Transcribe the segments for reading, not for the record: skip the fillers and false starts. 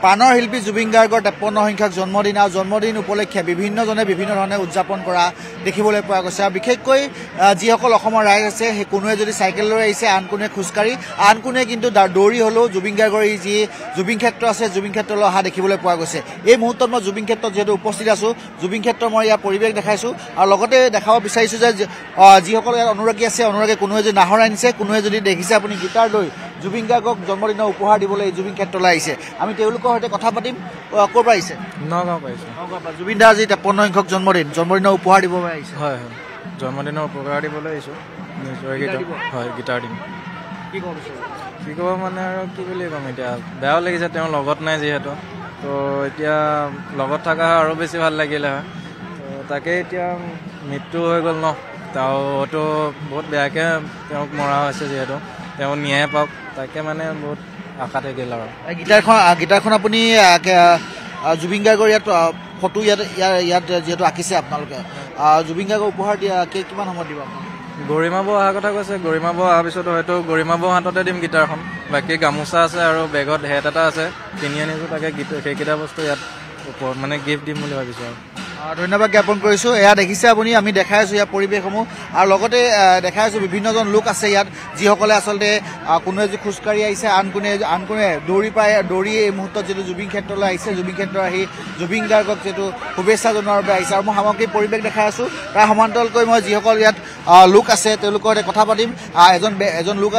প্ৰাণৰ শিল্পী জুবিন গাৰ্গৰ 53 সংখ্যক জন্মদিন আৰু জন্মদিন উপলক্ষে বিভিন্নজনে বিভিন্ন ধৰণে উদযাপন কৰা দেখিবলৈ পোৱা গৈছে আৰু বিশেষকৈ যিসকল অসমৰ ৰাইজ আছে সেই কোনোৱে যদি চাইকেল লৈ আহিছে আন কোনোৱে খোজকাঢ়ি আন কোনোৱে কিন্তু দৌৰি হ'লেও জুবিন গাৰ্গৰ যি জুবিন ক্ষেত্ৰ আছে জুবিন ক্ষেত্ৰলৈ অহা দেখিবলৈ পোৱা গৈছে এই মুহূৰ্তত মই জুবিন ক্ষেত্ৰত যিহেতু উপস্থিত আছোঁ জুবিন ক্ষেত্ৰৰ মই ইয়াৰ পৰিৱেশ দেখাইছোঁ আৰু লগতে দেখাব বিচাৰিছোঁ যে যিসকল ইয়াত অনুৰাগী আছে অনুৰাগী কোনোৱে যদি নাহৰ আনিছে কোনোৱে যদি দেখিছে আপুনি গীটাৰ লৈ জুবিন গাৰ্গক জন্মদিনৰ উপহাৰ দিবলৈ এই জুবিন ক্ষেত্ৰলৈ আহিছে আমি তেওঁলোকৰ সৈতে কথা পাতিম ক'ৰ পৰা আহিছে নগাঁও পাইছোঁ জুবিন দাৰ আজি 53 সংখ্যক জন্মদিনৰ উপহাৰ দিবলৈ আহিছে হয় হয় জন্মদিনৰ উপহাৰ দিবলৈ আহিছোঁ হয় গীটাৰ দিম কি ক'ব বিচাৰিছে কি ক'ব মানে আৰু কি বুলি ক'ম এতিয়া বেয়াও লাগিছে তেওঁ লগত নাই যিহেতু তো এতিয়া লগত থকা আৰু বেছি ভাল লাগিলে হয় তো তাকে এতিয়া মৃত্যু হৈ গ'ল ন তেওঁতো বহুত বেয়াকৈ তেওঁক মৰা হৈছে যিহেতু তেওঁ ন্যায় পাওক তাকে মানে বহুত আশা থাকিল আৰু গীটাৰখন আপুনি জুবিন গাৰ্গৰ ইয়াত ফটো ইয়াত যিহেতু আঁকিছে আপোনালোকে জুবিন গাৰ্গক উপহাৰ দিয়া কিমান সময়ত দিব গৰিমা বৌ অহাৰ কথা কৈছে গৰিমা বৌ অহাৰ পিছত হয়তো গৰিমা বৌ হাততে দিম গীটাৰখন বাকী গামোচা আছে আৰু বেগত হেট এটা আছে কিনি আনিছোঁ তাকে সেইকেইটা বস্তু ইয়াত ওপৰত মানে গিফ্ট দিম বুলি ভাবিছোঁ আৰু ধন্যবাদ জ্ঞাপন কৰিছোঁ এয়া দেখিছে আপুনি আমি দেখাই আছোঁ ইয়াৰ পৰিৱেশসমূহ আৰু লগতে দেখাই আছোঁ বিভিন্নজন লোক আছে ইয়াত যিসকলে আচলতে কোনোৱে যি খোজকাঢ়ি আহিছে আন কোনে দৌৰি এই মুহূৰ্তত যিটো জুবিন ক্ষেত্ৰলৈ আহিছে জুবিন ক্ষেত্ৰ আহি জুবিন গাৰ্গক যিটো শুভেচ্ছা জনোৱাৰ বাবে আহিছে আৰু মই সামগ্ৰিক পৰিৱেশ দেখাই আছোঁ তাৰ সমান্তৰালকৈ মই যিসকল ইয়াত লোক আছে তেওঁলোকৰ সৈতে কথা পাতিম এজন লোক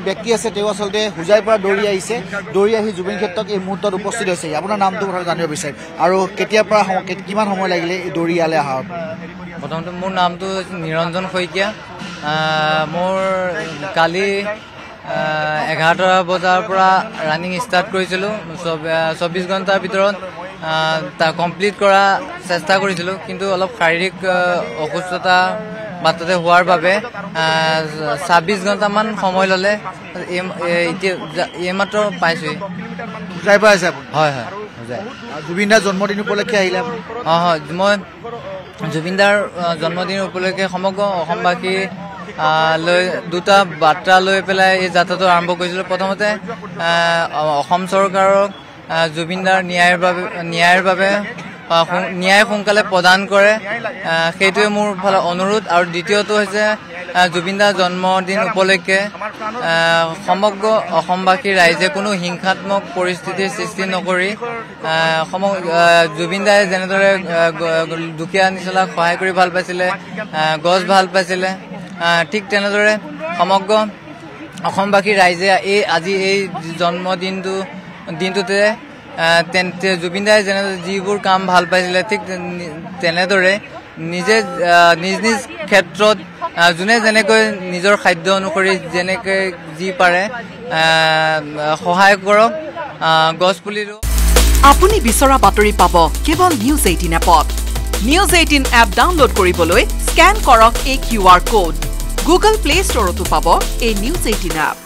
ব্যক্তি আছে তেওঁ আচলতে হোজাইৰ পৰা দৌৰি আহিছে দৌৰি আহি জুবিন ক্ষেত্ৰক এই মুহূৰ্তত উপস্থিত হৈছে আপোনাৰ নামটো কথা জানিব বিচাৰিম আৰু কেতিয়াৰ পৰা কিমান সময় লাগিলে দৌৰি ইয়ালৈ অহা প্ৰথমতে মোৰ নামটো নিৰঞ্জন শইকীয়া মোৰ কালি 11টা বজাৰ পৰা ৰানিং ষ্টাৰ্ট কৰিছিলোঁ 24 ঘণ্টাৰ ভিতৰত কমপ্লিট কৰা চেষ্টা কৰিছিলোঁ কিন্তু অলপ শাৰীৰিক অসুস্থতা বাটতে হোৱাৰ বাবে 26 ঘণ্টামান সময় ল'লে এতিয়া এইমাত্ৰ পাইছোঁ হয় হয় জুবিন দাৰ জন্মদিন উপলক্ষে আহিলে হয় মই জুবিন দাৰ জন্মদিন উপলক্ষে সমগ্ৰ অসমবাসী লৈ দুটা বাৰ্তা লৈ পেলাই এই যাত্ৰাটো আৰম্ভ কৰিছিলোঁ প্ৰথমতে অসম চৰকাৰক জুবিন দাৰ ন্যায়ৰ বাবে ন্যায় সোনকালে প্ৰদান কৰে সেইটোৱে মোৰ ফালে অনুৰোধ আৰু দ্বিতীয়টো হৈছে জুবিন দাৰ জন্মদিন উপলক্ষে সমগ্ৰ অসমবাসী ৰাইজে কোনো হিংসাত্মক পৰিস্থিতিৰ সৃষ্টি নকৰি জুবিন দাই যেনেদৰে দুখীয়া নিচলাক সহায় কৰি ভাল পাইছিলে গছ ভাল পাইছিলে ঠিক তেনেদৰে সমগ্ৰ অসমবাসী ৰাইজে আজি এই দিনটোতে জুবিন দাই যেনেদৰে যিবোৰ কাম ভাল পাইছিলে ঠিক তেনেদৰে নিজ ক্ষেত্ৰত যোনে যেনেকৈ নিজৰ খাদ্য অনুসৰি যেনেকৈ যি পাৰে সহায় কৰক গছপুলি আপুনি বিচৰা বাতৰি পাব কেৱল নিউজ 18 এপত নিউজ 18 এপ ডাউনলোড কৰিবলৈ স্কেন কৰক এই QR কোড গুগল প্লে ষ্টৰতো পাব এই নিউজ 18 এপ